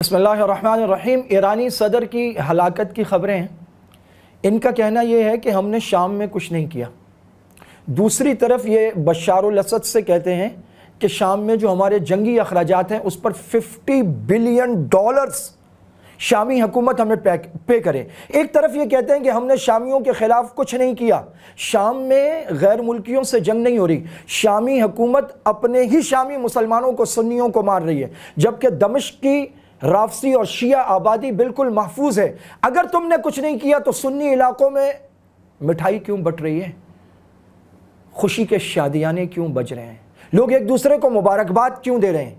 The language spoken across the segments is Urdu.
بسم اللہ الرحمن الرحیم۔ ایرانی صدر کی ہلاکت کی خبریں ہیں۔ ان کا کہنا یہ ہے کہ ہم نے شام میں کچھ نہیں کیا۔ دوسری طرف یہ بشار الاسد سے کہتے ہیں کہ شام میں جو ہمارے جنگی اخراجات ہیں اس پر $50 بلین شامی حکومت ہمیں پے کرے۔ ایک طرف یہ کہتے ہیں کہ ہم نے شامیوں کے خلاف کچھ نہیں کیا، شام میں غیر ملکیوں سے جنگ نہیں ہو رہی، شامی حکومت اپنے ہی شامی مسلمانوں کو، سنیوں کو مار رہی ہے، جبکہ دمشق کی رافضی اور شیعہ آبادی بالکل محفوظ ہے۔ اگر تم نے کچھ نہیں کیا تو سنی علاقوں میں مٹھائی کیوں بٹ رہی ہے، خوشی کے شادیانے کیوں بج رہے ہیں، لوگ ایک دوسرے کو مبارکباد کیوں دے رہے ہیں،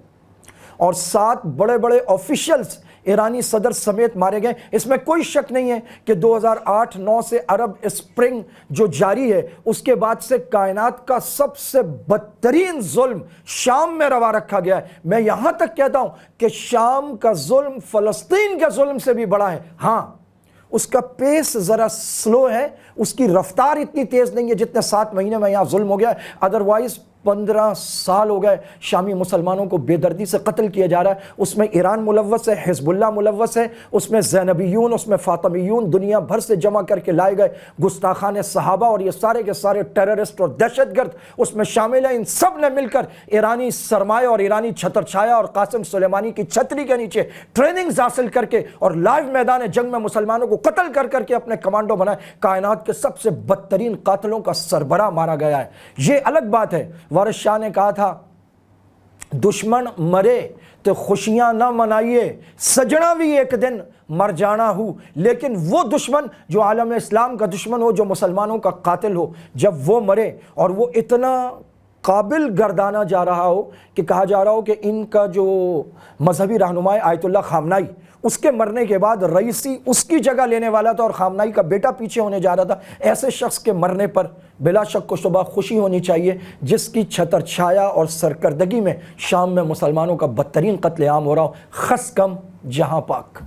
اور 7 بڑے بڑے آفیشلز ایرانی صدر سمیت مارے گئے۔ اس میں کوئی شک نہیں ہے کہ 2008-9 سے عرب اسپرنگ جو جاری ہے اس کے بعد سے کائنات کا سب سے بدترین ظلم شام میں روا رکھا گیا ہے۔ میں یہاں تک کہتا ہوں کہ شام کا ظلم فلسطین کے ظلم سے بھی بڑا ہے۔ ہاں، اس کا پیس ذرا سلو ہے، اس کی رفتار اتنی تیز نہیں ہے جتنے 7 مہینے میں یہاں ظلم ہو گیا ہے۔ ادروائز 15 سال ہو گئے شامی مسلمانوں کو بے دردی سے قتل کیا جا رہا ہے۔ اس میں ایران ملوث ہے، حزب اللہ ملوث ہے، اس میں زینبیون، اس میں فاطمیون دنیا بھر سے جمع کر کے لائے گئے گستاخان صحابہ اور یہ سارے کے سارے ٹیررسٹ اور دہشت گرد اس میں شامل ہیں۔ ان سب نے مل کر ایرانی سرمایہ اور ایرانی چھتر چھایا اور قاسم سلیمانی کی چھتری کے نیچے ٹریننگز حاصل کر کے اور لائیو میدان جنگ میں مسلمانوں کو قتل کر کر کے اپنے کمانڈو بنائے۔ کائنات کے سب سے بدترین قاتلوں کا سربراہ مارا گیا ہے۔ یہ الگ بات ہے، وارث شاہ نے کہا تھا دشمن مرے تو خوشیاں نہ منائیے، سجنا بھی ایک دن مر جانا ہو، لیکن وہ دشمن جو عالم اسلام کا دشمن ہو، جو مسلمانوں کا قاتل ہو، جب وہ مرے اور وہ اتنا قابل گردانا جا رہا ہو کہ کہا جا رہا ہو کہ ان کا جو مذہبی رہنما آیت اللہ خامنائی، اس کے مرنے کے بعد رئیسی اس کی جگہ لینے والا تھا اور خامنائی کا بیٹا پیچھے ہونے جا رہا تھا، ایسے شخص کے مرنے پر بلا شک و شبہ خوشی ہونی چاہیے جس کی چھتر چھایا اور سرکردگی میں شام میں مسلمانوں کا بدترین قتل عام ہو رہا ہو۔ خس کم جہاں پاک۔